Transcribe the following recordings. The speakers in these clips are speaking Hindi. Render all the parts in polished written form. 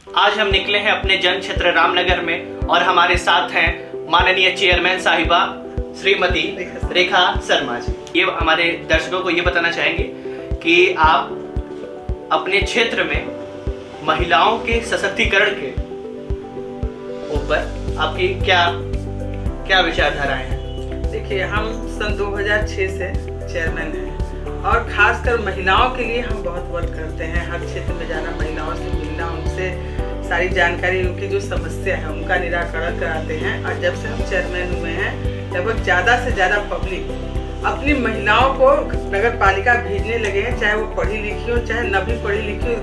आज हम निकले हैं अपने जन क्षेत्र रामनगर में और हमारे साथ हैं माननीय चेयरमैन साहिबा श्रीमती रेखा शर्मा जी। ये हमारे दर्शकों को ये बताना चाहेंगे कि आप अपने क्षेत्र में महिलाओं के सशक्तिकरण के ऊपर आपकी क्या विचारधाराएं हैं? देखिए, हम सन 2006 से चेयरमैन हैं और खासकर महिलाओं के लिए हम बहुत वर्क करते हैं। हर क्षेत्र में जाना, महिलाओं से मिलना, उनसे सारी जानकारी, उनकी जो समस्या है उनका निराकरण कराते हैं। और जब से हम चेयरमैन हुए हैं, लगभग ज़्यादा से ज़्यादा पब्लिक अपनी महिलाओं को नगर पालिका भेजने लगे हैं, चाहे वो पढ़ी लिखी हो चाहे न भी पढ़ी लिखी हो,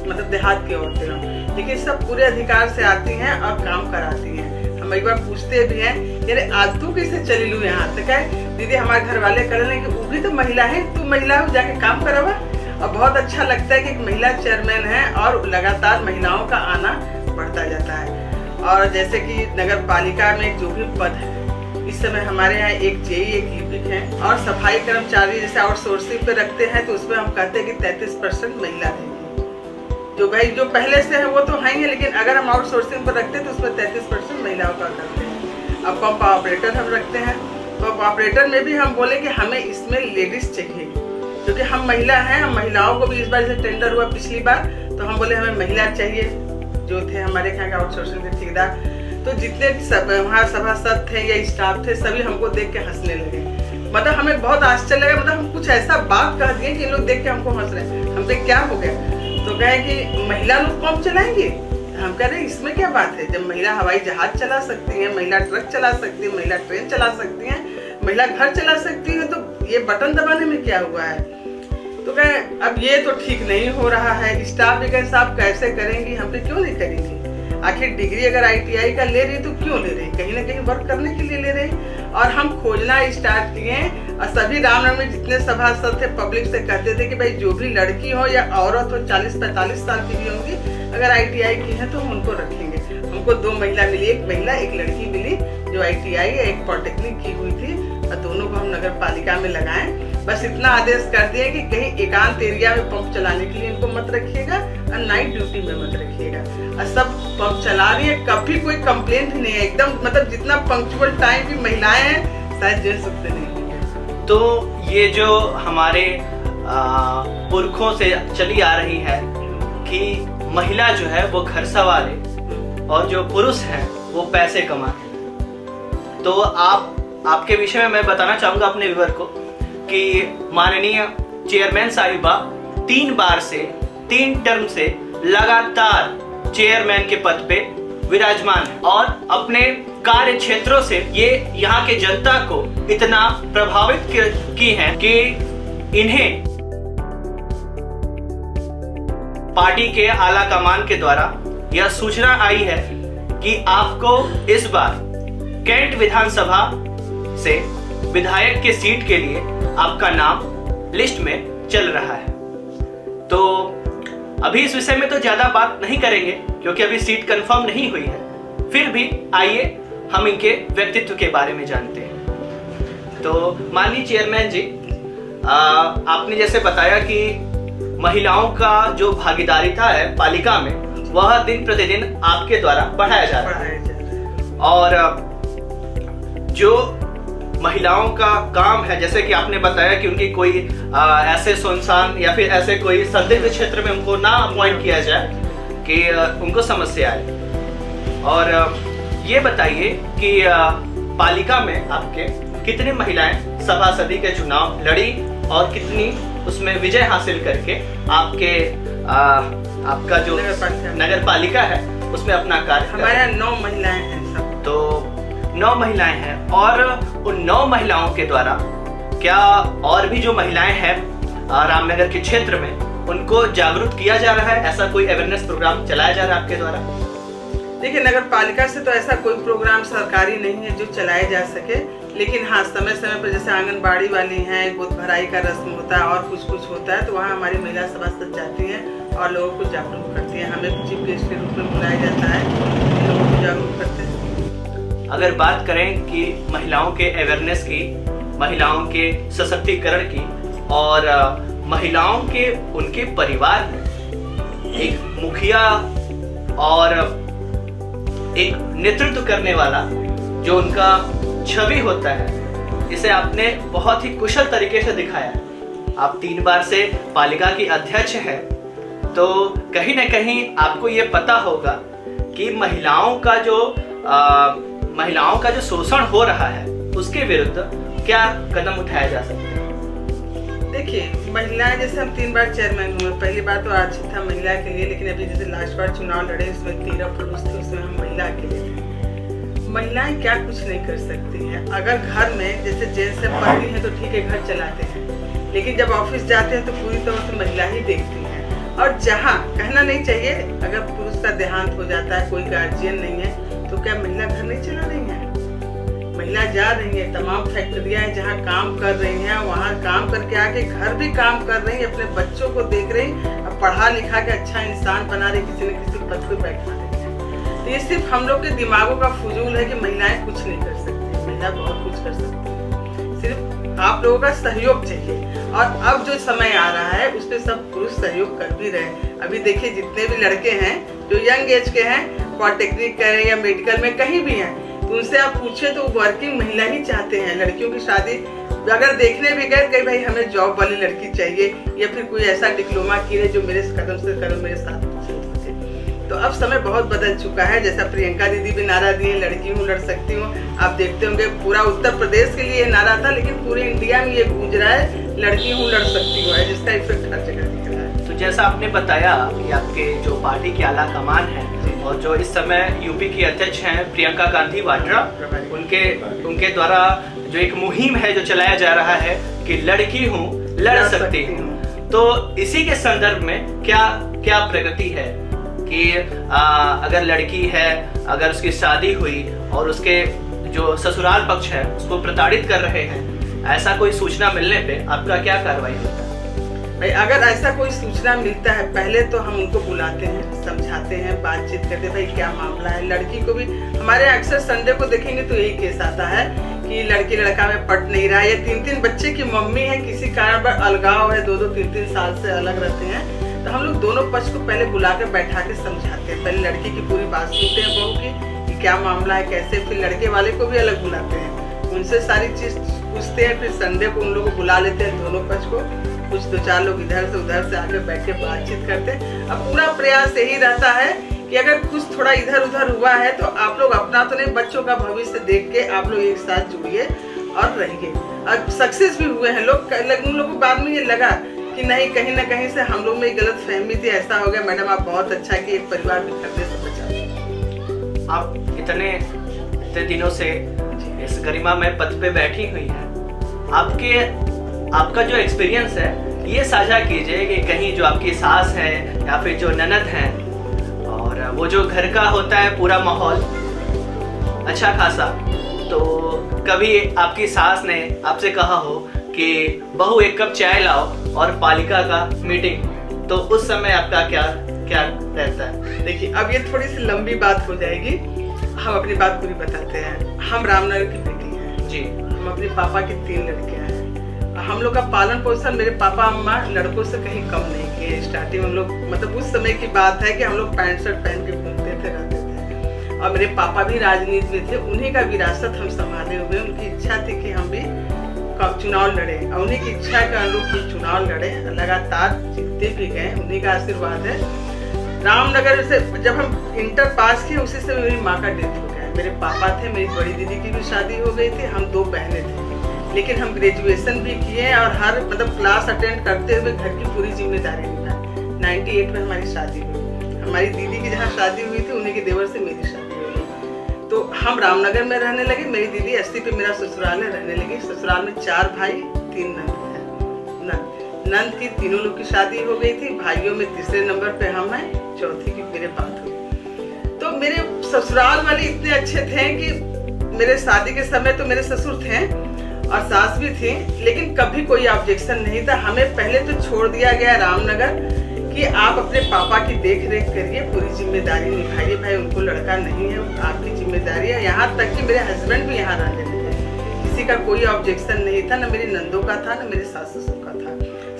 मतलब देहात की औरतें हों, लेकिन सब पूरे अधिकार से आती हैं और काम कराती हैं। हम एक बार पूछते भी हैं, यारे आज तू कैसे चली लू यहाँ तक है? दीदी हमारे घर वाले कर रहे हैं कि वो भी तो महिला है, तू महिला हो, जाके काम करवा। और बहुत अच्छा लगता है कि एक महिला चेयरमैन है और लगातार महिलाओं का आना बढ़ता जाता है। और जैसे कि नगर पालिका में जो भी पद है, इस समय हमारे यहाँ एक जेई, एक लिपिक है और सफाई कर्मचारी जैसे आउटसोर्सिंग पे रखते हैं, तो उसमें हम कहते हैं कि 33% महिला रहेगी। जो भाई जो पहले से है वो तो है ही, लेकिन अगर हम आउटसोर्सिंग पर रखते हैं तो उसमें 33% महिलाओं का करते हैं। अब पंप ऑपरेटर हम रखते हैं, पंप ऑपरेटर में भी हम बोले कि हमें इसमें लेडीज चाहिए, क्योंकि हम महिला हैं। हम महिलाओं को भी इस बार जैसे टेंडर हुआ पिछली बार, तो हम बोले हमें महिला चाहिए। जो थे हमारे यहाँ का आउटसोर्सिंग के ठेकेदार, तो जितने सब वहाँ सभासद थे या स्टाफ थे, सभी हमको देख के हंसने लगे। मतलब हमें बहुत आश्चर्य लगा, मतलब हम कुछ ऐसा बात कह दिए कि लोग देख के हमको हंस रहे हैं। हम पे क्या हो गया? तो कहे कि महिला लोग पंप चलाएंगे। हम कह रहे हैं इसमें क्या बात है? जब महिला हवाई जहाज चला सकती है, महिला ट्रक चला सकती है, महिला ट्रेन चला सकती है, महिला घर चला सकती है, तो ये बटन दबाने में क्या हुआ है? तो कहे अब ये तो ठीक नहीं हो रहा है। स्टाफ भी कहे साहब कैसे करेंगी, हम पे क्यों नहीं करेंगी? आखिर डिग्री अगर ITI का ले रही तो क्यों ले रही? कहीं ना कहीं वर्क करने के लिए ले रही। और हम खोजना स्टार्ट किए और सभी रामनगर में जितने सभासद थे पब्लिक से कहते थे कि भाई जो भी लड़की हो या औरत हो, 40-45 साल की भी होंगी, अगर ITI की है तो हम उनको रखेंगे। हमको 2 महिला मिली, एक महिला एक लड़की मिली जो ITI या एक पॉलिटेक्निक की हुई थी, और दोनों को हम नगर पालिका में लगाएं। बस इतना आदेश कर दिए कि कहीं एकांत एरिया में पंप चलाने के लिए इनको मत रखिएगा और नाइट ड्यूटी में मत रखिएगा। और सब पंप चला रही है, कभी कोई कंप्लेंट नहीं है एकदम, मतलब जितना पंक्चुअल टाइम की महिलाएं हैं शायद जेंट्स उतने नहीं है। तो ये जो हमारे पुरखों से चली आ रही है कि महिला जो है वो घर संभाले और जो पुरुष है वो पैसे कमाते, तो आपके विषय में मैं बताना चाहूंगा अपने व्यूअर को कि माननीय चेयरमैन साहिबा 3 टर्म से लगातार चेयरमैन के पद पे विराजमान है और अपने कार्य क्षेत्रों से ये यहाँ के जनता को इतना प्रभावित की है कि इन्हें पार्टी के आला कमान के द्वारा यह सूचना आई है कि आपको इस बार कैंट विधानसभा से विधायक के सीट के लिए आपका नाम लिस्ट में चल रहा है। तो अभी इस विषय में तो ज्यादा बात नहीं करेंगे क्योंकि अभी सीट कंफर्म नहीं हुई है। फिर भी आइए हम इनके व्यक्तित्व के बारे में जानते हैं। तो माननीय चेयरमैन जी, आपने जैसे बताया कि महिलाओं का जो भागीदारिता है पालिका में, वह दिन प्रतिदिन आपके द्वारा बढ़ाया जा रहा है। और जो महिलाओं का काम है, जैसे कि आपने बताया कि उनकी कोई ऐसे सुनसान या फिर ऐसे कोई संदिग्ध क्षेत्र में उनको ना अपॉइंट किया जाए कि उनको समस्या आए। और ये बताइए कि पालिका में आपके कितनी महिलाएं सभासदी के चुनाव लड़ी और कितनी उसमें विजय हासिल करके आपका जो नगर पालिका है उसमें अपना कार्य? हमारे 9 महिलाएं हैं सब। तो 9 महिलाएं हैं और उन 9 महिलाओं के द्वारा क्या और भी जो महिलाएं हैं रामनगर के क्षेत्र में उनको जागरूक किया जा रहा है? ऐसा कोई अवेयरनेस प्रोग्राम चलाया जा रहा है आपके द्वारा? देखिए, नगर पालिका से तो ऐसा कोई प्रोग्राम सरकारी नहीं है जो चलाए जा सके, लेकिन हाँ समय समय पर जैसे आंगनबाड़ी वाली हैं, गोद भराई का रस्म होता है और कुछ होता है, तो वहाँ हमारी महिला सभासद जाती हैं और लोगों को जागरूक करती हैं। हमें चीफ गेस्ट के रूप में बुलाया जाता है, लोगों को जागरूक करते हैं। अगर बात करें कि महिलाओं के अवेयरनेस की, महिलाओं के सशक्तिकरण की और महिलाओं के उनके परिवार में एक मुखिया और एक नेतृत्व करने वाला जो उनका छवि होता है, इसे आपने बहुत ही कुशल तरीके से दिखाया है। आप 3 बार से पालिका की अध्यक्ष हैं, तो कहीं ना कहीं आपको ये पता होगा कि महिलाओं का जो शोषण हो रहा है उसके विरुद्ध क्या कदम उठाया जा सकता है। देखिए, महिलाएं जैसे हम 3 बार चेयरमैन हुए, पहली बार तो अच्छा था महिला के लिए, लेकिन अभी जैसे लास्ट बार चुनाव लड़े उसमें 13 पुरुष थे, उसमें हम महिला अकेले थे। महिलाएं क्या कुछ नहीं कर सकती हैं। अगर घर में जैसे जेंट्स से पति हैं तो ठीक है, घर चलाते हैं, लेकिन जब ऑफिस जाते हैं तो पूरी तरह से महिला ही देखती हैं। और जहाँ कहना नहीं चाहिए, अगर पुरुष का देहांत हो जाता है, कोई गार्जियन नहीं है, तो क्या महिला घर नहीं चला रही है? महिला जा रही है, तमाम फैक्ट्रियां हैं जहाँ काम कर रही हैं, वहाँ काम करके आके घर भी काम कर रही है, अपने बच्चों को देख रही, अब पढ़ा लिखा के अच्छा इंसान बना रही, किसी न किसी पद पे बैठा रही है। तो ये सिर्फ हम लोग के दिमागों का फजूल है कि महिलाएं कुछ नहीं कर सकती। महिला बहुत कुछ कर सकती है, सिर्फ आप लोगों का सहयोग चाहिए। और अब जो समय आ रहा है उसमें सब पुरुष सहयोग कर भी रहे। अभी देखिए, जितने भी लड़के हैं जो यंग एज के हैं, पॉलिटेक्निक करें या मेडिकल में कहीं भी हैं, उनसे आप पूछे तो वर्किंग महिला ही चाहते हैं। लड़कियों की शादी अगर देखने भी गए, कहीं भाई हमें जॉब वाली लड़की चाहिए, या फिर कोई ऐसा डिप्लोमा किए जो मेरे कदम से कदम मेरे साथ चल सके। तो अब समय बहुत बदल चुका है। जैसा प्रियंका दीदी भी नारा दिए, लड़की हूँ लड़ सकती हूँ। आप देखते होंगे पूरा उत्तर प्रदेश के लिए ये नारा था, लेकिन पूरे इंडिया में ये गूंज रहा है, लड़की हूँ लड़ सकती हूँ, जिसका इफेक्ट हर जगह दिख रहा है। तो जैसा आपने बताया कि आपके जो पार्टी की आला कमान है और जो इस समय यूपी की अध्यक्ष हैं प्रियंका गांधी वाड्रा, उनके द्वारा जो एक मुहिम है जो चलाया जा रहा है कि लड़की हूँ लड़ सकती हूँ, तो इसी के संदर्भ में क्या प्रगति है कि अगर लड़की है, अगर उसकी शादी हुई और उसके जो ससुराल पक्ष है उसको प्रताड़ित कर रहे हैं, ऐसा कोई सूचना मिलने पे आपका क्या कार्रवाई होता है? भाई, अगर ऐसा कोई सूचना मिलता है, पहले तो हम उनको बुलाते हैं, समझाते हैं, बातचीत करते हैं, भाई क्या मामला है। लड़की को भी हमारे अक्सर संडे को देखेंगे तो यही केस आता है कि लड़की लड़का में पट नहीं रहा, या 3-3 बच्चे की मम्मी है, किसी कारण पर अलगाव है, 2-2 3-3 साल से अलग रहते हैं। तो हम लोग दोनों पक्ष को पहले बुला कर बैठा के समझाते हैं। पहले लड़की की पूरी बात सुनते हैं, बहू की कि क्या मामला है, कैसे। फिर लड़के वाले को भी अलग बुलाते हैं, उनसे सारी चीज पूछते हैं। फिर संडे को उन लोगों को बुला लेते हैं, दोनों पक्ष को, कुछ 2-4 लोग इधर से उधर से आके बैठ के बातचीत करते हैं। अब पूरा प्रयास यही रहता है कि अगर कुछ थोड़ा इधर उधर हुआ है तो आप लोग अपना तो नहीं, बच्चों का भविष्य देख के आप लोग एक साथ जुड़िए और रहिए। अब सक्सेस भी हुए हैं लोग। उन लोगों को बाद में ये लगा कि नहीं, कहीं ना कहीं से हम लोग में गलत फहमी थी, ऐसा हो गया। मैडम आप बहुत अच्छा कि एक परिवार बिखरने से बचा। आप इतने दिनों से इस गरिमा में पद पे बैठी हुई है, आपका जो एक्सपीरियंस है ये साझा कीजिए कि कहीं जो आपकी सास है या फिर जो ननद है, और वो जो घर का होता है पूरा माहौल अच्छा खासा, तो कभी आपकी सास ने आपसे कहा हो कि बहू 1 कप चाय लाओ और पालिका का मीटिंग, तो उस समय आपका क्या रहता है? देखिए, अब ये थोड़ी सी लंबी बात हो जाएगी, हम अपनी बात पूरी बताते हैं। हम रामनगर की बेटी हैं जी। हम अपने पापा की 3 लड़कियां हैं। हम लोग का पालन पोषण मेरे पापा अम्मा लड़कों से कहीं कम नहीं किए। स्टार्टिंग हम लोग, मतलब उस समय की बात है कि हम लोग पैंट शर्ट पहन के घूमते थे, रहते थे। और मेरे पापा भी राजनीति में थे, उन्हीं का विरासत हम संभाले हुए। उनकी इच्छा थी कि हम भी चुनाव लड़े, और उन्हीं की इच्छा के अनुरूप चुनाव लड़े, लगातार जीतते भी गए, उन्हीं का आशीर्वाद है। रामनगर से जब हम इंटर पास किए, उसी से मेरी माँ का डेथ हो गया। मेरे पापा थे, मेरी बड़ी दीदी की भी शादी हो गई थी, हम 2 बहनें थे। लेकिन हम ग्रेजुएशन भी किए और हर क्लास अटेंड करते हुए घर की पूरी जिम्मेदारी निभाई। 98 में हमारी शादी हुई। हमारी दीदी की जहाँ शादी हुई थी, उन्हीं के देवर से मेरी शादी हुई। तो हम रामनगर में रहने लगे। मेरी दीदी 80 पे मेरा ससुराल है, रहने लगी। ससुराल में 4 भाई 3 नंद है। नंद की तीनों लोग की शादी हो गई थी। भाइयों में तीसरे नंबर पे हम हैं, चौथी की मेरे बात हुई। तो मेरे ससुराल वाले इतने अच्छे थे कि मेरे शादी के समय तो मेरे ससुर थे और सास भी थी, लेकिन कभी कोई ऑब्जेक्शन नहीं था। हमें पहले तो छोड़ दिया गया रामनगर कि आप अपने पापा की देख रेख करिए, पूरी जिम्मेदारी निभाइए। भाई उनको लड़का नहीं है, आपकी जिम्मेदारी है। यहाँ तक कि मेरे हस्बैंड भी यहाँ रहने लगे, किसी का कोई ऑब्जेक्शन नहीं था, न मेरी नंदों का था, न मेरे सास ससुर का था।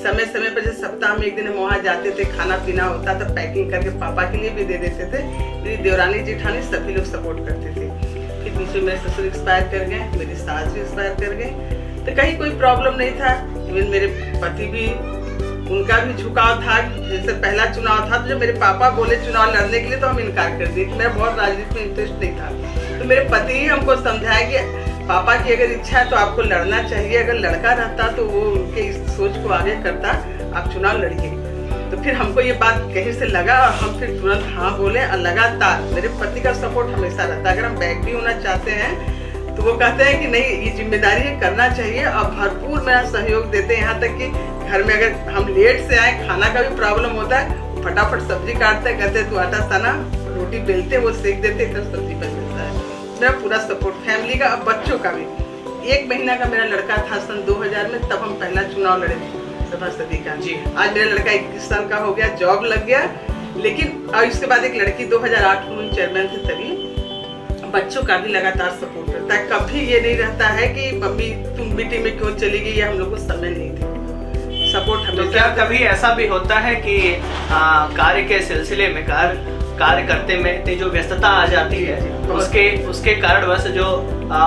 समय समय पर जैसे सप्ताह में एक दिन हम वहाँ जाते थे, खाना पीना होता था, पैकिंग करके पापा के लिए भी दे देते थे। मेरी देवरानी जेठानी सभी लोग सपोर्ट करते थे। फिर बीच में मेरे ससुर एक्सपायर कर गए, मेरी सास भी एक्सपायर कर गए, तो कहीं कोई प्रॉब्लम नहीं था। इवन मेरे पति भी, उनका भी झुकाव था। जैसे पहला चुनाव था तो जब मेरे पापा बोले चुनाव लड़ने के लिए तो हम इनकार कर दिए। मेरा बहुत राजनीति में इंटरेस्ट नहीं था, तो मेरे पति ही हमको समझाया कि पापा की अगर इच्छा है तो आपको लड़ना चाहिए। अगर लड़का रहता तो वो उनके इस सोच को आगे करता, आप चुनाव लड़िए। तो फिर हमको ये बात कहीं से लगा और हम फिर तुरंत हाँ बोले। और लगातार मेरे पति का सपोर्ट हमेशा रहता है। अगर हम बैक भी होना चाहते हैं तो वो कहते हैं कि नहीं, ये जिम्मेदारी है, करना चाहिए, और भरपूर मेरा सहयोग देते हैं। यहाँ तक कि घर में अगर हम लेट से आए, खाना का भी प्रॉब्लम होता है, फटाफट सब्जी काटते हैं, कहते हैं तू आटा साना, रोटी बेलते वो सेक देते, इधर सब्जी बन जाता है। मेरा पूरा सपोर्ट फैमिली का, अब बच्चों का भी। 1 महीना का मेरा लड़का था सन 2000 में, तब हम पहला चुनाव लड़े थे सभासदी का। जी आज मेरा लड़का 21 साल का हो गया, जॉब लग गया। लेकिन और इसके बाद एक लड़की 2008 में चेयरमैन थे, तभी बच्चों का भी लगातार सपोर्ट रहता है। कभी ये नहीं रहता है कि मम्मी तुम मीटिंग में क्यों चली गई, या हम लोग को समय नहीं थी। सपोर्ट हमें। तो क्या कभी ऐसा भी होता है कि कार्य के सिलसिले में कार्य करते में इतनी जो व्यस्तता आ जाती है, उसके कारणवश जो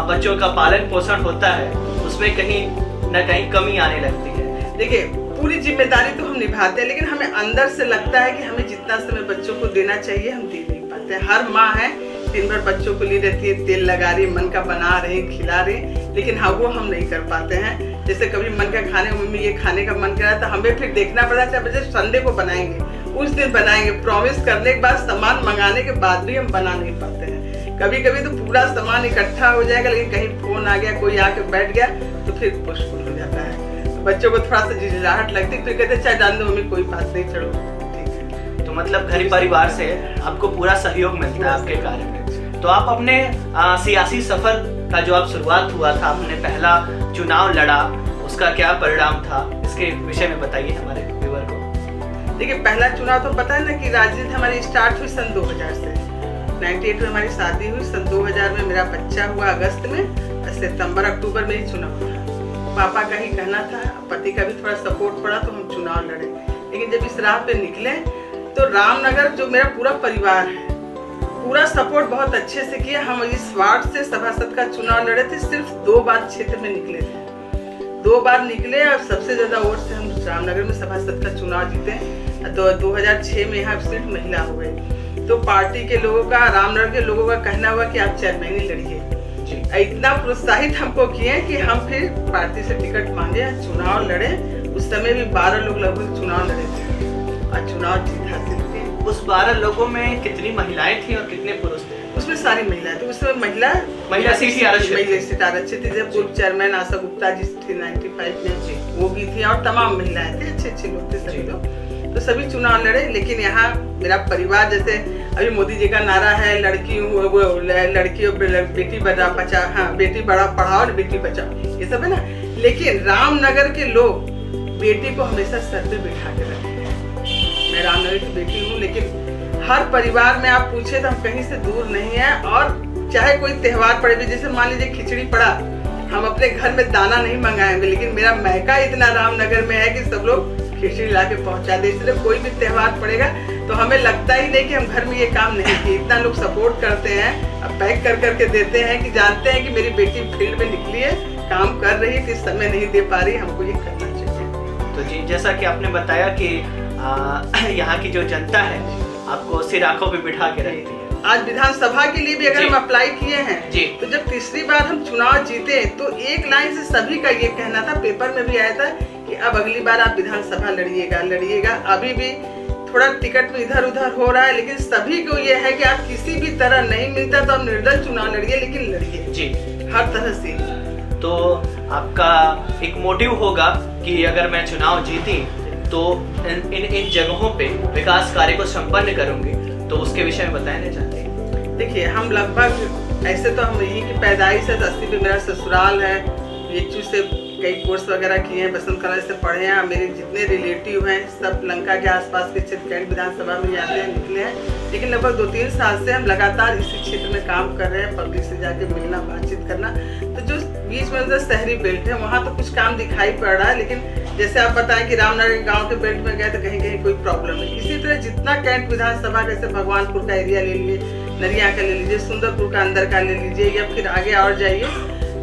बच्चों का पालन पोषण होता है उसमें कहीं न कहीं कमी आने लगती है? देखिए, पूरी जिम्मेदारी तो हम निभाते हैं, लेकिन हमें अंदर से लगता है कि हमें जितना समय बच्चों को देना चाहिए हम दे नहीं पाते हैं। हर माँ है, दिन भर बच्चों को ली रहती है, तेल लगा रही, मन का बना रहे, खिला रहे, लेकिन हाँ वो हम नहीं कर पाते हैं। जैसे कभी मन का खाने, मम्मी ये खाने का मन करा, तो हमें फिर देखना पड़ा था, जैसे संडे को बनाएंगे, उस दिन बनाएंगे, प्रॉमिस करने के बाद, सामान मंगाने के बाद भी हम बना नहीं पाते हैं। कभी कभी तो पूरा सामान इकट्ठा हो जाएगा, लेकिन कहीं फोन आ गया, कोई आके बैठ गया, तो फिर पोस्टपोन हो जाता है। तो बच्चों को थोड़ा सा झिझलाहट लगती, फिर कहते चाहे जान दो मम्मी, कोई बात नहीं, चलो ठीक है। तो मतलब घर परिवार से आपको पूरा सहयोग मिलता है आपके कार्य में। तो आप अपने सियासी सफर का जो आप शुरुआत हुआ था, आपने पहला चुनाव लड़ा, उसका क्या परिणाम था, इसके विषय में बताइए हमारे व्यूअर को। देखिए, पहला चुनाव तो पता है ना कि राजनीति हमारी स्टार्ट हुई सन 2000 से। 98 में हमारी शादी हुई, सन 2000 में मेरा बच्चा हुआ अगस्त में, सितंबर अक्टूबर में ही चुनाव हुआ। पापा का ही कहना था, पति का भी थोड़ा सपोर्ट पड़ा, तो हम चुनाव लड़े। लेकिन जब इस राह पे निकले तो रामनगर जो मेरा पूरा परिवार है, पूरा सपोर्ट बहुत अच्छे से किया। हम इस वार्ड से सभासद का चुनाव लड़े थे, सिर्फ 2 बार क्षेत्र में निकले थे, 2 बार निकले, और सबसे ज्यादा वोट से हम रामनगर में सभासद का चुनाव जीते। तो 2006 में यहाँ सीट महिला हो गई। तो पार्टी के लोगों का, रामनगर के लोगों का कहना हुआ कि आप चेयरमैन ही लड़िए। इतना प्रोत्साहित हमको किए कि हम फिर पार्टी से टिकट मांगे, चुनाव लड़े। उस समय भी 12 लोग लगभग चुनाव लड़े थे और चुनाव जीत हासिल किए। उस 12 लोगों में कितनी महिलाएं थी और कितने पुरुष थे? उसमें सारी महिलाएं। तो उस समय महिला सीट आरक्षित थी। जब पूर्व चेयरमैन आशा गुप्ता जी थी 95 में, वो भी थी, और तमाम महिलाएं थे, अच्छे लोग थे सभी लोग। तो सभी चुनाव लड़े। लेकिन यहाँ मेरा परिवार, जैसे अभी मोदी जी का नारा है, लड़की और बेटी बचाओ, हाँ बेटी पढ़ाओ और बेटी बचाओ, ये सब है ना। लेकिन रामनगर के लोग बेटी को हमेशा सर पे बिठा के रखे हैं। मैं रामनगर की बेटी हूँ, लेकिन हर परिवार में आप पूछे तो हम कहीं से दूर नहीं है। और चाहे कोई त्योहार पड़े भी, जैसे मान लीजिए खिचड़ी पड़ा, हम अपने घर में दाना नहीं मंगाएंगे, लेकिन मेरा मायका इतना रामनगर में है कि सब लोग खिचड़ी ला के पहुँचा दे। इसलिए कोई भी त्योहार पड़ेगा तो हमें लगता ही नहीं कि हम घर में ये काम नहीं किए। इतना लोग सपोर्ट करते हैं, अब पैक कर करके देते हैं कि जानते हैं कि मेरी बेटी फील्ड में निकली है, काम कर रही है, किस समय नहीं दे पा रही, हमको ये करना चाहिए। तो जी, जैसा कि आपने बताया कि यहाँ की जो जनता है आपको सिर आंखों पे बिठा के रखती है। आज विधानसभा के लिए भी अगर हम अप्लाई किए हैं जी, तो जब तीसरी बार हम चुनाव जीते तो एक लाइन से सभी का ये कहना था, पेपर में भी आया था कि अब अगली बार आप विधानसभा लड़िएगा। अभी भी थोड़ा टिकट में इधर उधर हो रहा है, लेकिन सभी को ये है कि आप किसी भी तरह नहीं मिलता तो आप निर्दल चुनाव लड़िए, लेकिन लड़िए जी, हर तरह से। तो आपका एक मोटिव होगा कि अगर मैं चुनाव जीती तो इन जगहों पे विकास कार्य को संपन्न करूंगी, तो उसके विषय में बताना चाहते हैं। देखिए, हम लगभग ऐसे तो हम यहीं की पैदाइश है, 80 पे मेरा ससुराल है, येचू से कई कोर्स वगैरह किए हैं, बसंत कला से पढ़े हैं। मेरे जितने रिलेटिव हैं सब लंका के आसपास के क्षेत्र कैंट विधानसभा में जाते हैं, निकले हैं। लेकिन लगभग 2-3 साल से हम लगातार इसी क्षेत्र में काम कर रहे हैं, पब्लिक से जाके मिलना, बातचीत करना। तो जो बीच में शहरी बेल्ट है वहाँ तो कुछ काम दिखाई पड़ रहा है, लेकिन जैसे आप बताएं कि रामनगर गांव के बेल्ट में गए तो कहीं कहीं कोई प्रॉब्लम है। इसी तरह जितना कैंट विधानसभा, जैसे भगवानपुर का एरिया ले लीजिए, नरिया का ले लीजिए, सुंदरपुर का अंदर का ले लीजिए, या फिर आगे और जाइए,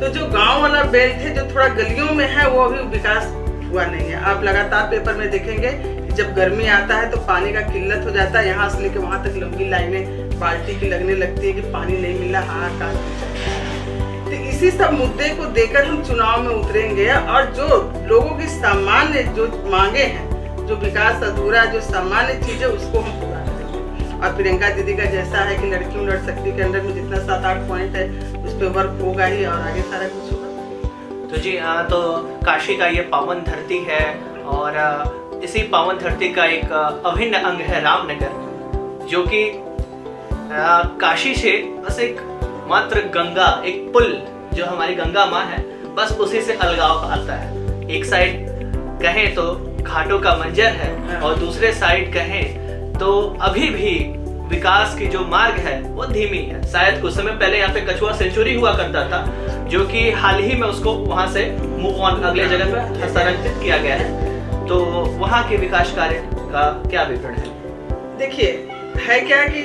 तो जो गांव वाला बेल्ट है, जो थोड़ा गलियों में है, वो अभी विकास हुआ नहीं है। आप लगातार पेपर में देखेंगे कि जब गर्मी आता है तो पानी का किल्लत हो जाता है, यहाँ से लेकर वहां तक लंबी लाइनें बाल्टी की लगने लगती है कि पानी नहीं मिल रहा, हाहाकार। तो इसी सब मुद्दे को देकर हम चुनाव में उतरेंगे और जो लोगों की सामान्य जो मांगे हैं, जो विकास अधूरा, जो सामान्य चीजें, उसको हम पूरा करेंगे। और प्रियंका दीदी का जैसा है कि लड़की लड़ सकती के अंदर में जितना 7-8 पॉइंट है उस पर वर्क होगा ही, और आगे सारा कुछ होगा। तो जी हाँ, तो काशी का ये पावन धरती है और इसी पावन धरती का एक अभिन्न अंग है रामनगर, जो कि काशी से बस एक मात्र गंगा, एक पुल जो हमारी गंगा माँ है, बस उसी से अलगाव आता है। एक साइड कहें तो घाटों का मंजर है और दूसरे साइड कहें तो अभी भी विकास की जो मार्ग है वो धीमी है। शायद कुछ समय पहले यहाँ पे कछुआ सेंचुरी हुआ करता था, जो कि हाल ही में उसको वहां से मूव ऑन अगले जगह पर हस्तांतरित किया गया है। तो वहां के विकास कार्य का क्या विवरण है? देखिए, है क्या कि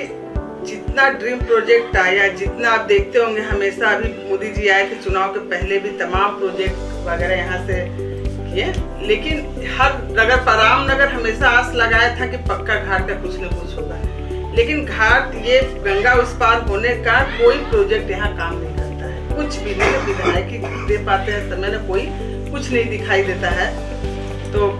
जितना ड्रीम प्रोजेक्ट आया, जितना आप देखते होंगे हमेशा, अभी मोदी जी आए थे चुनाव के पहले भी तमाम प्रोजेक्ट वगैरह यहाँ से किए, लेकिन हर नगर, रामनगर हमेशा आस लगाया था कि पक्का घाट का कुछ न कुछ होगा, लेकिन घाट, ये गंगा उस पार होने का कोई प्रोजेक्ट यहाँ काम नहीं करता है, कुछ भी नहीं। विधायक दे पाते हैं समय में, कोई कुछ नहीं दिखाई देता है। तो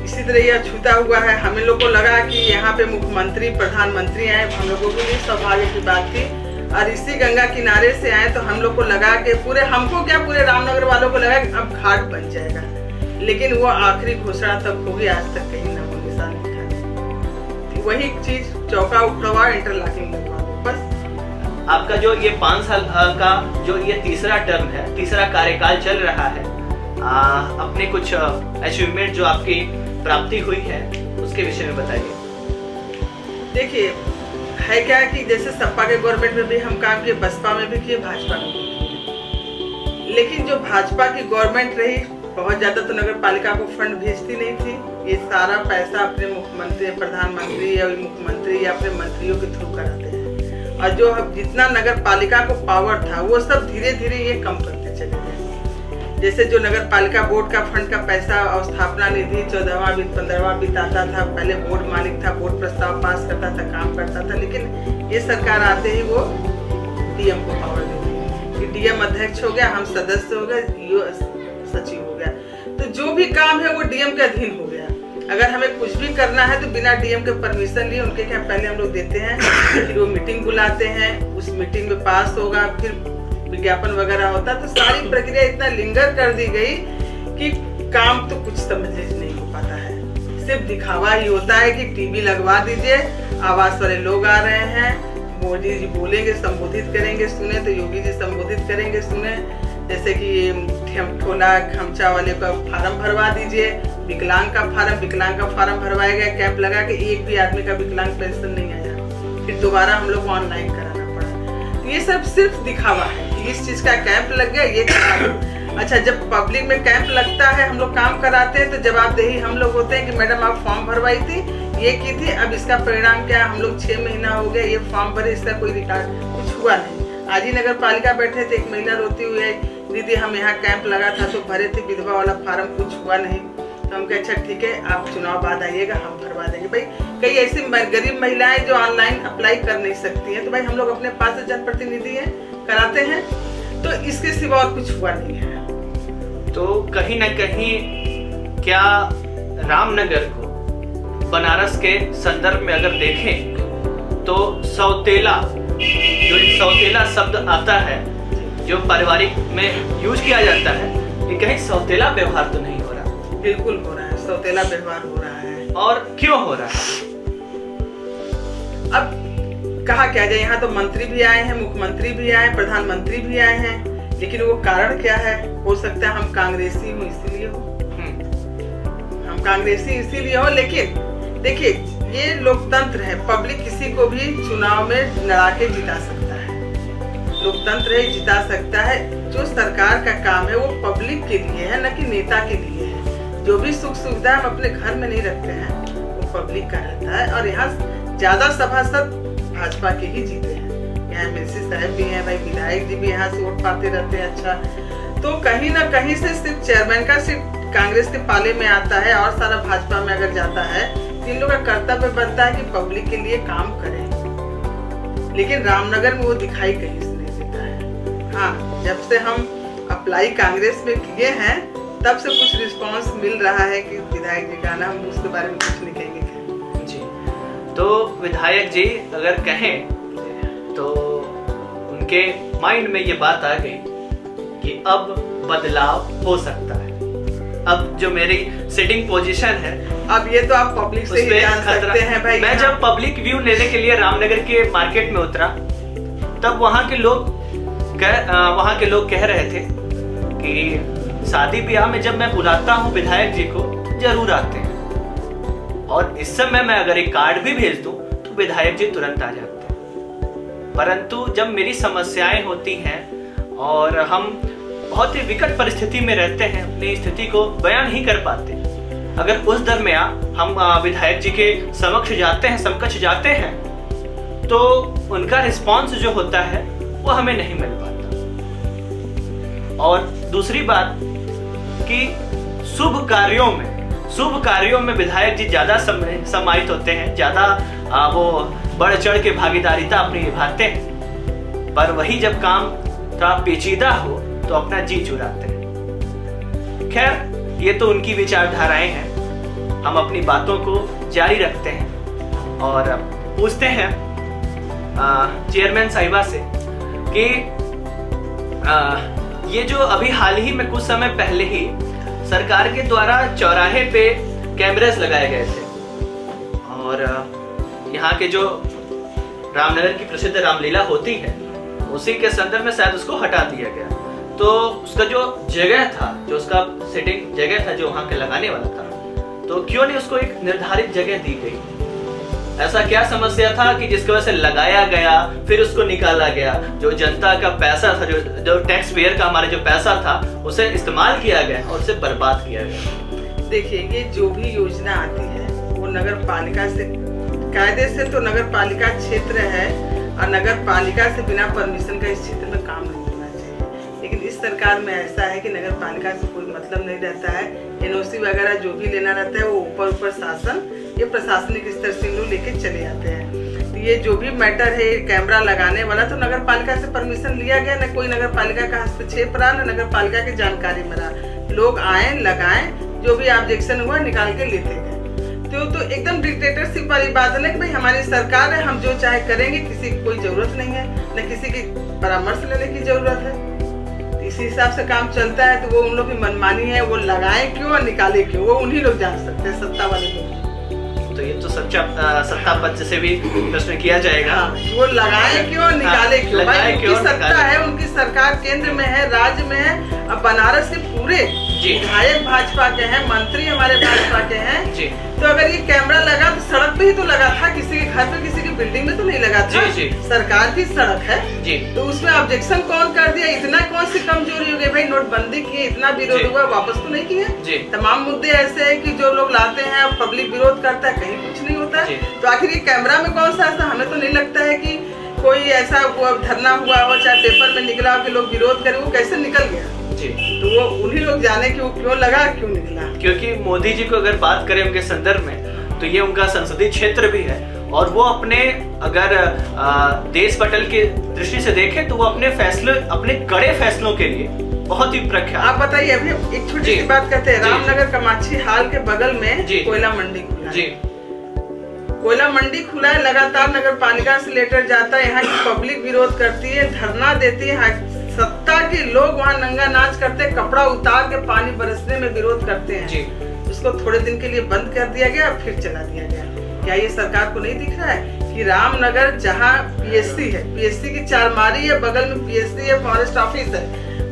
इसी तरह यह छूता हुआ है। हमें लोग को लगा कि यहाँ पे मुख्यमंत्री, प्रधानमंत्री आए, हम लोगों को भी सौभाग्य की बात थी, और इसी गंगा किनारे से आए तो हम लोग को लगा कि पूरे, हमको क्या, पूरे रामनगर वालों को लगा कि अब घाट बन जाएगा, लेकिन वो आखिरी घोषणा तक होगी, आज तक कहीं ना कोई निशान नहीं था। वही चीज, चौका उखड़वा, इंटरलॉकिंग लगवा दो, बस। आपका जो ये 5 साल का जो ये तीसरा टर्म है, तीसरा कार्यकाल चल रहा है, अपने कुछ अचीवमेंट जो आपकी प्राप्ति हुई है उसके विषय में बताइए। देखिए, है क्या कि जैसे सपा के गवर्नमेंट में भी हम काम किए, बसपा में भी किए, भाजपा में भी किए, लेकिन जो भाजपा की गवर्नमेंट रही, बहुत ज्यादा तो नगर पालिका को फंड भेजती नहीं थी। ये सारा पैसा अपने मुख्यमंत्री, प्रधानमंत्री या मुख्यमंत्री या अपने मंत्रियों के थ्रू कराते हैं, और जो जितना नगर पालिका को पावर था वो सब धीरे धीरे ये कम करते चले गए। जैसे जो नगर पालिका बोर्ड का फंड का पैसा और स्थापना निधि 14वां 15वां वित्त आता था, पहले बोर्ड मालिक था, बोर्ड प्रस्ताव पास करता था, काम करता था, लेकिन ये सरकार आते ही वो डीएम को पावर दे दी कि डीएम अध्यक्ष हो गया, हम सदस्य हो गए, सचिव हो गया, तो जो भी काम है वो डीएम के अधीन हो गया। अगर हमें कुछ भी करना है तो बिना डीएम के परमिशन लिए, उनके क्या पहले हम लोग देते हैं, फिर वो मीटिंग बुलाते हैं, उस मीटिंग में पास होगा, फिर विज्ञापन वगैरह होता, तो सारी प्रक्रिया इतना लिंगर कर दी गई कि काम तो कुछ समझ नहीं हो पाता है, सिर्फ दिखावा ही होता है कि टीवी लगवा दीजिए, आवास वाले लोग आ रहे हैं, मोदी जी बोलेंगे, संबोधित करेंगे, सुने, तो योगी जी संबोधित करेंगे, सुने। जैसे कि ठोला खमचा वाले का फार्म भरवा दीजिए, विकलांग का फार्म भरवाया गया, कैंप लगा के एक भी आदमी का विकलांग पेंशन नहीं आया, फिर दोबारा हम लोग को ऑनलाइन कराना पड़ा। ये सब सिर्फ दिखावा है, इस चीज का कैंप लग गया, ये अच्छा, जब पब्लिक में कैंप लगता है, हम लोग काम कराते हैं, तो जवाबदेही हम लोग होते हैं कि मैडम आप फॉर्म भरवाई थी, ये की थी, अब इसका परिणाम क्या है, हम लोग 6 महीना हो गया ये फॉर्म भरे, इसका कोई रिकॉर्ड कुछ हुआ नहीं। आज ही नगर पालिका बैठे थे, एक महिला रोती हुई है, दीदी हम यहाँ कैंप लगा था तो भरे थे विधवा वाला फार्म, कुछ हुआ नहीं। तो हम कहे अच्छा ठीक है, आप चुनाव बाद आइएगा, हम भरवा देंगे। भाई कई ऐसी गरीब महिलाएं जो ऑनलाइन अप्लाई कर नहीं सकती हैं, तो भाई हम लोग अपने पास से जनप्रतिनिधि हैं, कराते हैं, तो इसके सिवा और कुछ हुआ नहीं है। तो कहीं ना कहीं क्या रामनगर को बनारस के संदर्भ में अगर देखें तो सौतेला, जो एक सौतेला शब्द आता है जो पारिवारिक में यूज किया जाता है, ये कहीं सौतेला व्यवहार तो नहीं हो रहा? बिल्कुल हो रहा है, सौतेला व्यवहार हो रहा है। और क्यों हो रहा है? अब कहा क्या जाए, यहाँ तो मंत्री भी आए हैं, मुख्यमंत्री भी आए, प्रधानमंत्री भी आए हैं, लेकिन वो कारण क्या है? हो सकता है हम कांग्रेसी हो इसीलिए हो, हम कांग्रेसी इसीलिए हो। लेकिन देखिए, ये लोकतंत्र है, पब्लिक किसी को भी चुनाव में लड़ा के जिता सकता है, लोकतंत्र है, जिता सकता है। जो सरकार का काम है वो पब्लिक के लिए है, न कि नेता के लिए है। जो भी सुख सुविधा हम अपने घर में नहीं रखते हैं वो पब्लिक का रहता है। और यहाँ ज्यादा सभासद भाजपा के ही जीते हैं। यहाँ एमएलसी साहब भी हैं, भाई विधायक जी भी यहाँ से वोट पाते रहते हैं। अच्छा, तो कहीं ना कहीं से सिर्फ चेयरमैन का सिर्फ कांग्रेस के पाले में आता है और सारा भाजपा में अगर जाता है तो इन लोगों का कर्तव्य बनता है कि पब्लिक के लिए काम करें। लेकिन रामनगर में वो दिखाई कहीं से नहीं देता है। हाँ, जब से हम अप्लाई कांग्रेस में किए हैं तब से कुछ रिस्पांस मिल रहा है कि विधायक जी का नाम, उसके बारे में कुछ नहीं कहेंगे जी। तो विधायक जी अगर कहें तो उनके माइंड में ये बात आ गई कि अब बदलाव हो सकता है। अब जो मेरी सिटिंग पोजीशन है, अब ये तो आप पब्लिक से ही जान सकते हैं भाई। मैं जब पब्लिक व्यू लेने के लिए रामनगर के मार्केट में उतरा तब वहाँ के लोग कह रहे थे कि शादी ब्याह में जब मैं बुलाता हूँ विधायक जी को जरूर आते हैं, और इस समय मैं अगर एक कार्ड भी भेज दूं तो विधायक जी तुरंत आ जाते हैं। परंतु जब मेरी समस्याएं होती हैं और हम बहुत ही विकट परिस्थिति में रहते हैं, अपनी स्थिति को बयान नहीं कर पाते, अगर उस दरमियान हम विधायक जी के समक्ष जाते हैं तो उनका रिस्पांस जो होता है वो हमें नहीं मिल पाता। और दूसरी बात कि शुभ कार्यों में विधायक जी ज्यादा समाहित होते हैं, ज्यादा वो बढ़ चढ़ के भागीदारिता अपनी निभाते हैं, पर वही जब काम का पेचीदा हो तो अपना जी चुराते हैं। खैर, ये तो उनकी विचारधाराएं हैं। हम अपनी बातों को जारी रखते हैं और पूछते हैं चेयरमैन साहिबा से कि ये जो अभी हाल ही में कुछ समय पहले ही सरकार के द्वारा चौराहे पे कैमरेस लगाए गए थे और यहाँ के जो रामनगर की प्रसिद्ध रामलीला होती है उसी के संदर्भ में शायद उसको हटा दिया गया। तो उसका जो जगह था, जो उसका सेटिंग जगह था जो वहाँ के लगाने वाला था, तो क्यों नहीं उसको एक निर्धारित जगह दी गई? ऐसा क्या समस्या था कि जिसकी वजह से लगाया गया फिर उसको निकाला गया? जो जनता का पैसा था, जो टैक्स पेयर का हमारे जो पैसा था, उसे इस्तेमाल किया गया और उसे बर्बाद किया गया। देखिए, ये जो भी योजना आती है वो नगर पालिका से, कायदे से तो नगर पालिका क्षेत्र है और नगर पालिका से बिना परमिशन का इस क्षेत्र में काम नहीं होना चाहिए। लेकिन इस सरकार में ऐसा है कि नगर पालिका से कोई मतलब नहीं रहता है। एनओसी वगैरह जो भी लेना रहता है वो ऊपर शासन, ये प्रशासनिक स्तर से लोग लेके चले जाते हैं। तो ये जो भी मैटर है कैमरा लगाने वाला, तो नगर पालिका से परमिशन लिया गया, न कोई नगर पालिका का हस्तक्षेप रहा, न नगर पालिका की जानकारी में रहा। लोग आए, लगाए, जो भी ऑब्जेक्शन हुआ निकाल के लेते गए। तो एकदम डिक्टेटरशिप वाली बात है ना कि भाई हमारी सरकार है, हम जो चाहे करेंगे, किसी की कोई जरूरत नहीं है, न किसी की परामर्श लेने की जरूरत है। इसी हिसाब से काम चलता है। तो वो उन लोग की मनमानी है, वो लगाए क्यों और निकाले क्यों, वो उन्हीं लोग जान सकते हैं, सत्ता वाले लोग। तो ये तो सत्ता पक्ष से भी प्रश्न किया जाएगा। हाँ, वो लगाए क्यों, निकाले क्यों? भाई उनकी सत्ता है, उनकी सरकार केंद्र में है, राज्य में है। अब बनारस के पूरे विधायक भाजपा के हैं, मंत्री हमारे भाजपा के हैं जी। तो अगर ये कैमरा लगा तो सड़क पे ही तो लगा था, किसी के घर पे, किसी की बिल्डिंग में तो नहीं लगा था। जी। सरकार की सड़क है जी। तो उसमें ऑब्जेक्शन कौन कर दिया? इतना कौन सी कमजोरी हो गई भाई? नोटबंदी की, इतना विरोध हुआ, वापस तो नहीं किए। तमाम मुद्दे ऐसे है कि जो लोग लाते हैं और पब्लिक विरोध करता है, कहीं कुछ नहीं होता है। तो आखिर ये कैमरा में कौन सा ऐसा? हमें तो नहीं लगता है कि कोई ऐसा धरना हुआ हो, चाहे पेपर में निकला हो कि लोग विरोध करें, वो कैसे निकल गया जी। तो वो उन्हीं लोग जाने कि वो क्यों लगा, क्यों निकला। क्योंकि मोदी जी को अगर बात करें उनके संदर्भ में, तो ये उनका संसदीय क्षेत्र भी है और वो अपने अगर देश पटल की दृष्टि से देखें तो वो अपने फैसले, अपने कड़े फैसलों के लिए बहुत ही प्रख्यात। आप बताइए, अभी एक छोटी सी बात करते हैं। रामनगर कमाची हाल के बगल में कोयला मंडी खुला जी। कोयला मंडी खुला है, लगातार नगर पालिका से लेटर जाता है, यहाँ की पब्लिक विरोध करती है, धरना देती है, सत्ता के लोग वहाँ नंगा नाच करते हैं, कपड़ा उतार के पानी बरसने में विरोध करते हैं जी। उसको थोड़े दिन के लिए बंद कर दिया गया, फिर चला दिया गया। क्या ये सरकार को नहीं दिख रहा है कि रामनगर जहाँ पीएससी है, पीएससी की चारमारी है, बगल में पीएससी है, फॉरेस्ट ऑफिस है,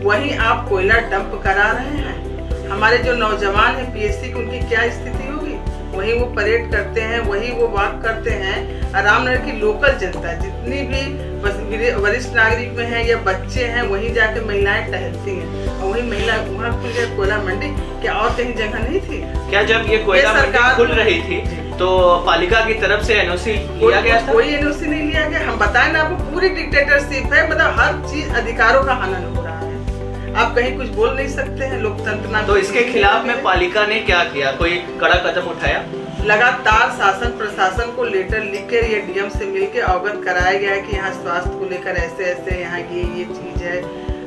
वहीं आप कोयला डंप करा रहे हैं। हमारे जो नौजवान है पीएससी की, उनकी क्या स्थिति होगी? वहीं वो परेड करते हैं, वहीं वो वॉक करते हैं। रामनगर की लोकल जनता, जितनी भी बस वरिष्ठ नागरिक में है या बच्चे हैं, वहीं जाके महिलाएं टहलती हैं और वही महिला वहाँ खुल गया कोयला मंडी, क्या और कहीं जगह नहीं थी क्या? जब ये कोयला मंडी खुल रही थी तो पालिका की तरफ से एनओसी लिया गया था? कोई एनओसी नहीं लिया गया। हम बताएं ना आपको, पूरी डिक्टेटरशिप है, मतलब हर चीज अधिकारों का हनन हो रहा है, आप कहीं कुछ बोल नहीं सकते हैं, लोकतंत्र ना। तो इसके खिलाफ में पालिका ने क्या किया, कोई कड़ा कदम उठाया? लगातार शासन प्रशासन को लेटर लिखकर या डीएम से मिलकर अवगत कराया गया है कि यहाँ स्वास्थ्य को लेकर ऐसे ऐसे यहाँ ये चीज है।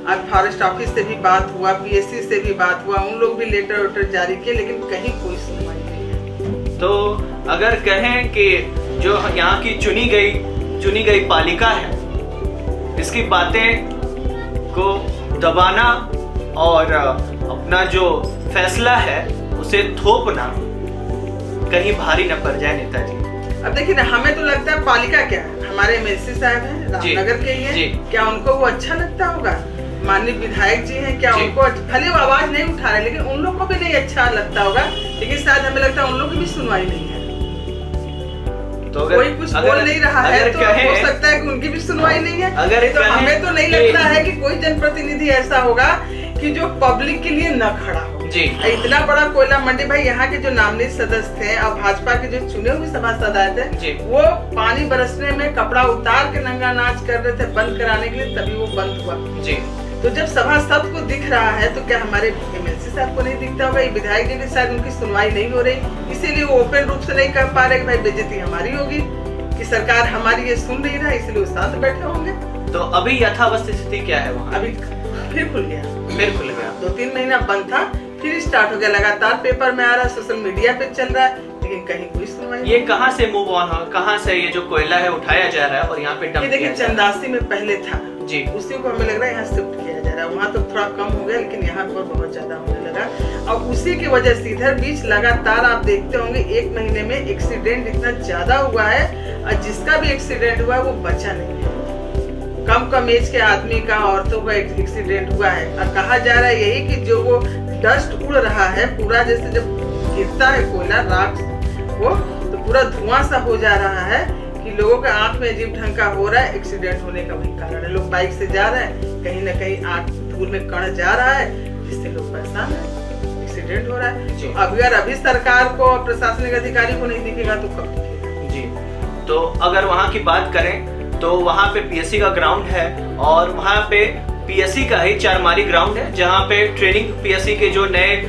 आज फॉरेस्ट ऑफिस से भी बात हुआ, पीएससी से भी बात हुआ, उन लोग भी लेटर वेटर जारी किए, लेकिन कहीं कोई सुनवाई नहीं है। तो अगर कहें कि जो यहाँ की चुनी गई पालिका है, इसकी बातें को दबाना और अपना जो फैसला है उसे थोपना कहीं भारी न पड़ जाए नेताजी? अब देखिए ना, हमें तो लगता है पालिका क्या है, हमारे एमएलसी साहब हैं, रामनगर के ही हैं, क्या उनको वो अच्छा लगता होगा? माननीय विधायक जी हैं, क्या उनको भले वो आवाज नहीं उठा रहे, लेकिन उन लोग को भी नहीं अच्छा लगता होगा, लेकिन शायद हमें लगता है उन लोग की भी सुनवाई नहीं है। तो कोई कुछ बोल नहीं रहा है तो हो सकता है कि उनकी भी सुनवाई नहीं है। अगर तो हमें तो नहीं लगता है कि कोई जनप्रतिनिधि ऐसा होगा कि जो पब्लिक के लिए न खड़ा हो। जी, इतना बड़ा कोयला मंडी, भाई यहाँ के जो नामनित सदस्य थे और भाजपा के जो चुने हुए सभासद आए थे, वो पानी बरसने में कपड़ा उतार के नंगा नाच कर रहे थे बंद कराने के लिए, तभी वो बंद हुआ। जी, तो जब सभासद को दिख रहा है तो क्या हमारे एमएलसी साहब को नहीं दिखता होगा? ये विधायक जी भी शायद उनकी सुनवाई नहीं हो रही, इसीलिए वो ओपन रूप से नहीं कह पा रहे कि भाई बेइज्जती हमारी होगी, कि सरकार हमारी ये सुन नहीं रहा, इसलिए वो शांत बैठे होंगे। तो अभी यथावस्थ स्थिति क्या है वहाँ? अभी फिर खुल गया, 2-3 महीना बंद था, फिर स्टार्ट हो गया, लगातार पेपर में आ रहा है, सोशल मीडिया पे चल रहा है, लेकिन कहीं कोई सुनवाई नहीं। ये कहाँ से मूव ऑन हो, कहाँ से ये जो कोयला है उठाया जा रहा है और यहाँ पे डंप? देखिए, चंदासी में पहले था जी, उसी को हमें लग रहा है यहाँ शिफ्ट किया जा रहा है, वहाँ तो थोड़ा कम हो गया, लेकिन यहाँ पर बहुत ज्यादा होने लगा। और उसी की वजह से इधर बीच लगातार आप देखते होंगे 1 महीने में एक्सीडेंट इतना ज्यादा हुआ है, और जिसका भी एक्सीडेंट हुआ है वो बचा नहीं है। कम एज के आदमी का, औरतों का एक्सीडेंट हुआ है, और कहा जा रहा है यही कि जो वो डस्ट उड़ रहा है पूरा, जैसे जब गिरता है कोयला राख वो, तो पूरा धुआं सा हो जा रहा है कि लोगों के आंख में अजीब ढंग का हो रहा है। एक्सीडेंट होने का वही कारण है, लोग बाइक से जा रहे हैं, कहीं ना कहीं आंख धूल में कण जा रहा है, जिससे लोग परेशान है, एक्सीडेंट हो रहा है। तो अगर अभी सरकार को, प्रशासनिक अधिकारी को नहीं दिखेगा तो कब दिखेगा? जी, तो अगर वहाँ की बात करें तो वहाँ पे पीएससी का ग्राउंड है, और वहाँ पे पीएससी का ही चारमारी ग्राउंड है, जहाँ पे ट्रेनिंग पीएससी के जो नए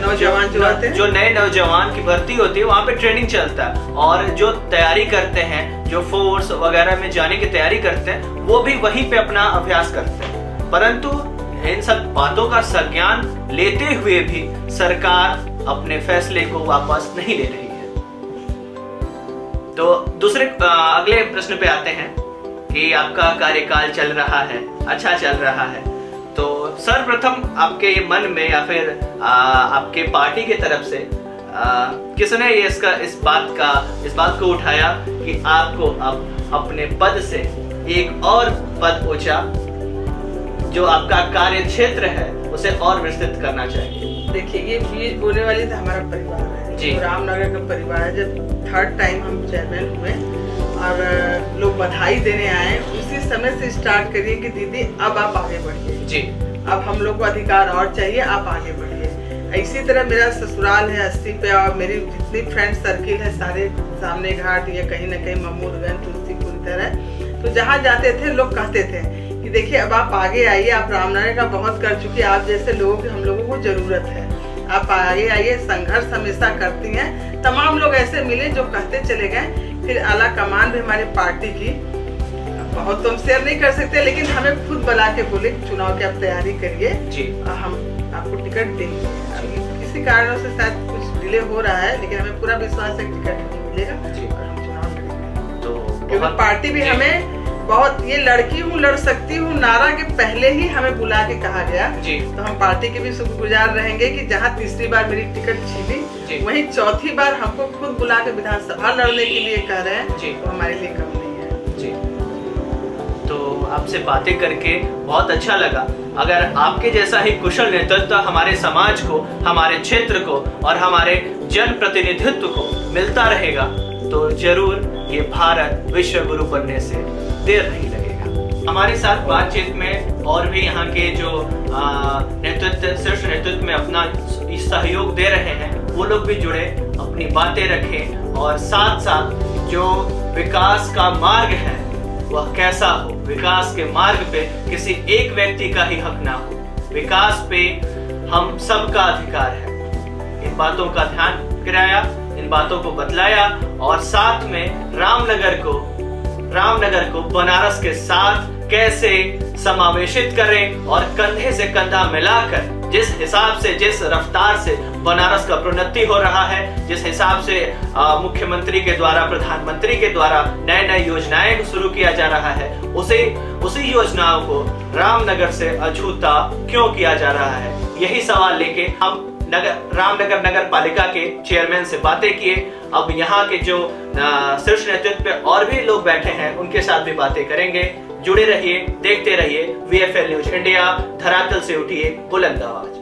नौजवान जो नए नौजवान की भर्ती होती है, वहाँ पे ट्रेनिंग चलता है, और जो तैयारी करते हैं, जो फोर्स वगैरह में जाने की तैयारी करते हैं, वो भी वहीं पे अपना अभ्यास करते हैं। परंतु इन सब बातों का संज्ञान लेते हुए भी सरकार अपने फैसले को वापस नहीं ले रही है। तो दूसरे अगले प्रश्न पे आते हैं कि आपका कार्यकाल चल रहा है, अच्छा चल रहा है, तो सर्वप्रथम आपके मन में या फिर आपके पार्टी की तरफ से किसने ये इस बात को उठाया कि आपको अब अपने पद से एक और पद ऊंचा, जो आपका कार्य क्षेत्र है, उसे और विस्तृत करना चाहिए? देखिए, ये बीज बोने वाली तो हमारा परिवार है जी, रामनगर का परिवार है। जब 3rd टाइम हम चेयरमैन हुए और लोग बधाई देने आए, उसी समय से स्टार्ट करिए कि दीदी अब आप आगे बढ़िए जी, अब हम लोग को अधिकार और चाहिए, आप आगे बढ़िए। इसी तरह मेरा ससुराल है 80 पे, और मेरी जितनी फ्रेंड सर्किल है सारे सामने घाट या कहीं ना कहीं महमूदगंज, तुलसीपुर इधर है, तो जहाँ जाते थे लोग कहते थे कि देखिए अब आप आगे आइए, आप रामनगर का बहुत कर चुकी, आप जैसे लोगों की हम लोगों को जरूरत है, आप आगे आइए, संघर्ष हमेशा करती हैं। तमाम लोग ऐसे मिले जो कहते चले गए। फिर आला कमान भी हमारी पार्टी की, बहुत तो हम शेयर नहीं कर सकते, लेकिन हमें खुद बुला के बोले चुनाव की आप तैयारी करिए, हम आपको टिकट देंगे। अभी किसी कारणों से शायद कुछ डिले हो रहा है, लेकिन हमें पूरा विश्वास है कि टिकट नहीं मिलेगा और हम चुनाव लड़ेंगे। तो क्योंकि पार्टी भी हमें बहुत, ये लड़की हूँ लड़ सकती हूँ नारा के पहले ही हमें बुला के कहा गया, तो हम पार्टी के भी शुक्रगुजार रहेंगे कि जहाँ तीसरी बार मेरी टिकट छीनी, वहीं चौथी बार हमको खुद बुला के विधानसभा लड़ने के लिए कह रहे हैं, तो हमारे लिए कम नहीं है जी। तो आपसे बातें करके बहुत अच्छा लगा। अगर आपके जैसा ही कुशल नेतृत्व हमारे समाज को, हमारे क्षेत्र को और हमारे जन प्रतिनिधित्व को मिलता रहेगा, तो जरूर ये भारत विश्व गुरु बनने से देर नहीं लगेगा। हमारे साथ बातचीत में और भी यहाँ के जो शीर्ष नेतृत्व में अपना सहयोग दे रहे हैं वो लोग भी जुड़े, अपनी बातें रखें और साथ साथ जो विकास का मार्ग है वह कैसा हो, विकास के मार्ग पे किसी एक व्यक्ति का ही हक ना हो, विकास पे हम सबका अधिकार है। इन बातों का ध्यान गिराया, इन बातों को बतलाया और साथ में रामनगर को बनारस के साथ कैसे समावेशित करें और कंधे से कंधा मिलाकर जिस हिसाब से, जिस रफ्तार से बनारस का प्रोन्नति हो रहा है, जिस हिसाब से मुख्यमंत्री के द्वारा, प्रधानमंत्री के द्वारा नए नए योजनाएं शुरू किया जा रहा है, उसी योजनाओं को रामनगर से अछूता क्यों किया जा रहा है, यही सवाल लेके हम रामनगर नगर पालिका के चेयरमैन से बातें किए। अब यहाँ के जो शीर्ष नेतृत्व पे और भी लोग बैठे हैं उनके साथ भी बातें करेंगे। जुड़े रहिए, देखते रहिए VFL न्यूज इंडिया, धरातल से उठिए बुलंद आवाज।